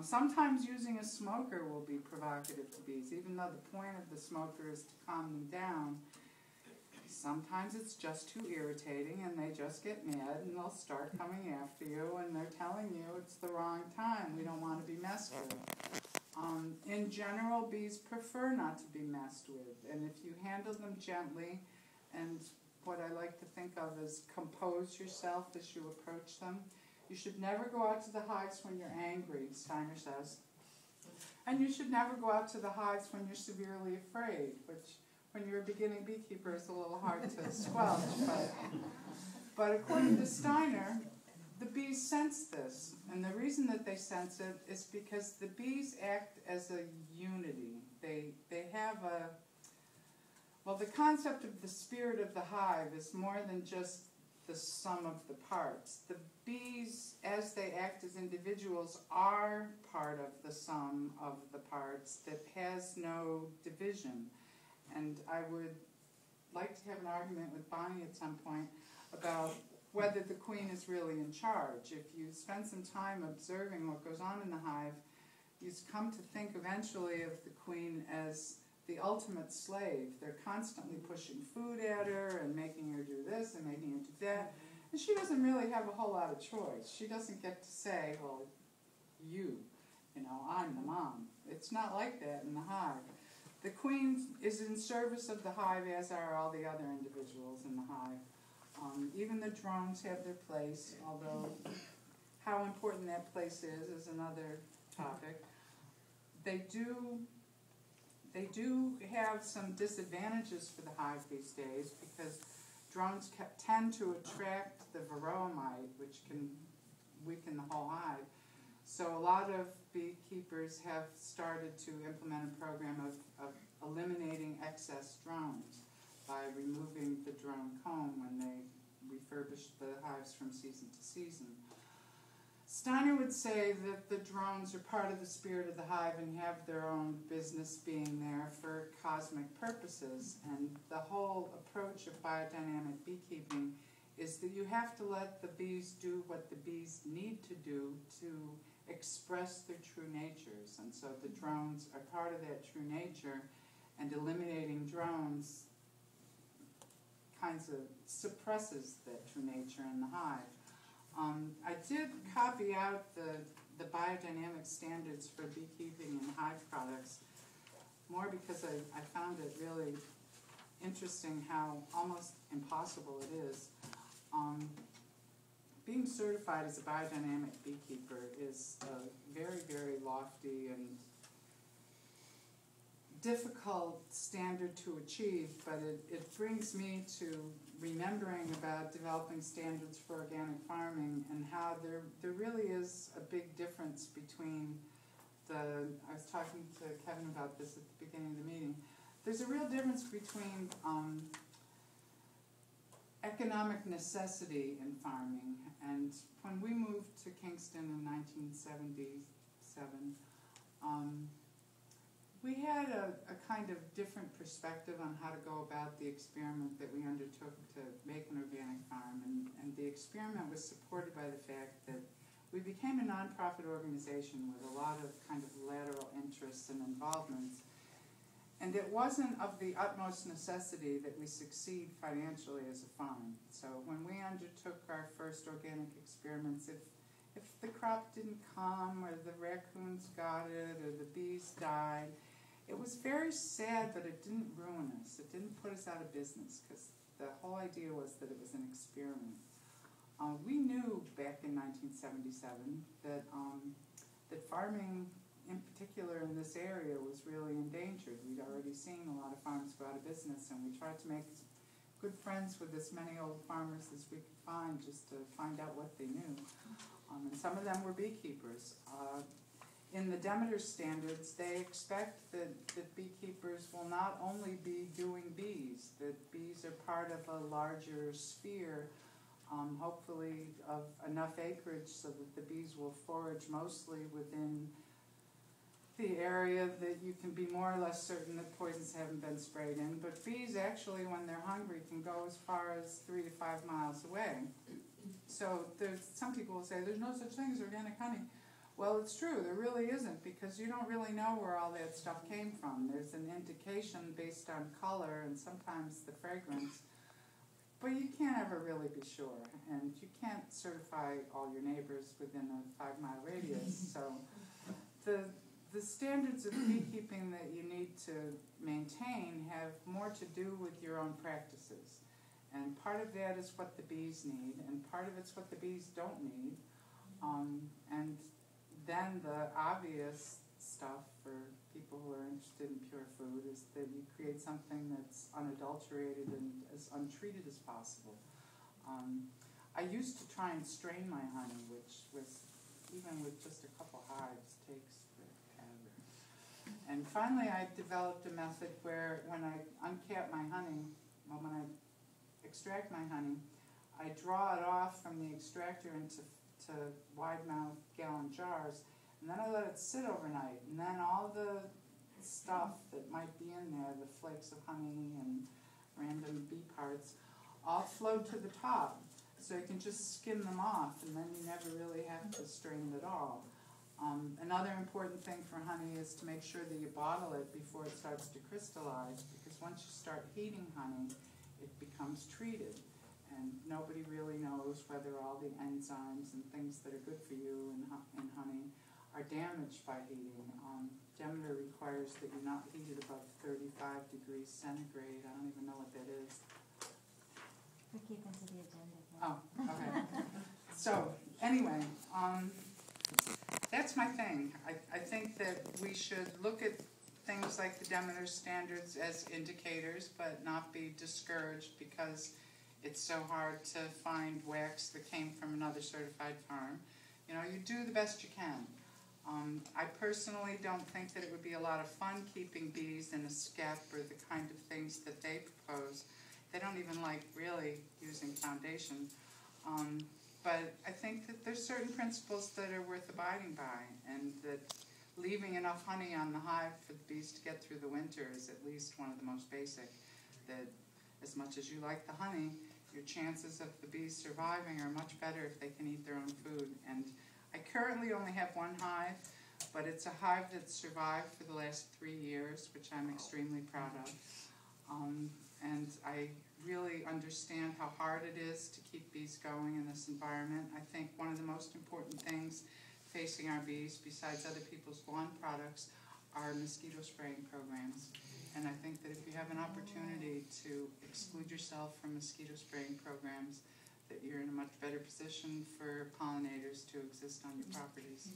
Sometimes using a smoker will be provocative to bees, even though the point of the smoker is to calm them down. Sometimes it's just too irritating and they just get mad and they'll start coming after you and they're telling you it's the wrong time, we don't want to be messed with. In general, bees prefer not to be messed with, and if you handle them gently, and what I like to think of as compose yourself as you approach them. You should never go out to the hives when you're angry, Steiner says. And you should never go out to the hives when you're severely afraid, which when you're a beginning beekeeper is a little hard to squelch. But according to Steiner, the bees sense this. And the reason that they sense it is because the bees act as a unity. They have a... Well, the concept of the spirit of the hive is more than just the sum of the parts. The bees, as they act as individuals, are part of the sum of the parts that has no division. And I would like to have an argument with Bonnie at some point about whether the queen is really in charge. If you spend some time observing what goes on in the hive, you come to think eventually of the queen as the ultimate slave. They're constantly pushing food at her and making her do this and making her do that. And she doesn't really have a whole lot of choice. She doesn't get to say, well, you know, I'm the mom. It's not like that in the hive. The queen is in service of the hive, as are all the other individuals in the hive. Even the drones have their place, although how important that place is another topic. They do have some disadvantages for the hive these days because drones tend to attract the varroa mite, which can weaken the whole hive. So a lot of beekeepers have started to implement a program of eliminating excess drones by removing the drone comb when they refurbish the hives from season to season. Steiner would say that the drones are part of the spirit of the hive and have their own business being there for cosmic purposes. And the whole approach of biodynamic beekeeping is that you have to let the bees do what the bees need to do to express their true natures. And so the drones are part of that true nature, and eliminating drones kinds of suppresses that true nature in the hive. I did copy out the biodynamic standards for beekeeping and hive products, more because I found it really interesting how almost impossible it is. Being certified as a biodynamic beekeeper is a very, very lofty and difficult standard to achieve, but it brings me to remembering about developing standards for organic farming and how there really is a big difference between I was talking to Kevin about this at the beginning of the meeting, there's a real difference between economic necessity in farming. And when we moved to Kingston in 1977, we had a kind of different perspective on how to go about the experiment that we undertook to make an organic farm. And the experiment was supported by the fact that we became a nonprofit organization with a lot of kind of lateral interests and involvements. And it wasn't of the utmost necessity that we succeed financially as a farm. So when we undertook our first organic experiments, if the crop didn't come, or the raccoons got it, or the bees died, it was very sad, but it didn't ruin us. It didn't put us out of business, because the whole idea was that it was an experiment. We knew back in 1977 that farming, in particular in this area, was really endangered. We'd already seen a lot of farms go out of business, and we tried to make good friends with as many old farmers as we could find, just to find out what they knew. And some of them were beekeepers. In the Demeter standards, they expect that beekeepers will not only be doing bees, that bees are part of a larger sphere, hopefully of enough acreage so that the bees will forage mostly within the area that you can be more or less certain that poisons haven't been sprayed in. But bees actually, when they're hungry, can go as far as 3 to 5 miles away. So some people will say there's no such thing as organic honey. Well, it's true, there really isn't, because you don't really know where all that stuff came from. There's an indication based on color and sometimes the fragrance, but you can't ever really be sure, and you can't certify all your neighbors within a 5-mile radius. So the standards of beekeeping that you need to maintain have more to do with your own practices. And part of that is what the bees need, and part of it's what the bees don't need. And then the obvious stuff for people who are interested in pure food is that you create something that's unadulterated and as untreated as possible. I used to try and strain my honey, which was, even with just a couple hives, takes forever. And finally I developed a method where when I uncap my honey, well, when I extract my honey, I draw it off from the extractor into wide-mouth gallon jars, and then I let it sit overnight, and then all the stuff that might be in there, the flakes of honey and random bee parts, all float to the top, so you can just skim them off, and then you never really have to strain it at all. Another important thing for honey is to make sure that you bottle it before it starts to crystallize, because once you start heating honey, it becomes treated. And nobody really knows whether all the enzymes and things that are good for you in honey are damaged by heating. Demeter requires that you not heat it above 35 degrees centigrade. I don't even know what that is. We're keeping to the agenda. Oh, okay. So, anyway, that's my thing. I think that we should look at things like the Demeter standards as indicators, but not be discouraged because it's so hard to find wax that came from another certified farm. You know, you do the best you can. I personally don't think that it would be a lot of fun keeping bees in a skep or the kind of things that they propose. They don't even like really using foundation. But I think that there's certain principles that are worth abiding by, and that leaving enough honey on the hive for the bees to get through the winter is at least one of the most basic. That as much as you like the honey, your chances of the bees surviving are much better if they can eat their own food. And I currently only have one hive, but it's a hive that's survived for the last 3 years, which I'm extremely proud of. And I really understand how hard it is to keep bees going in this environment. I think one of the most important things facing our bees, besides other people's lawn products, are mosquito spraying programs. And I think that if you have an opportunity to exclude yourself from mosquito spraying programs, that you're in a much better position for pollinators to exist on your properties.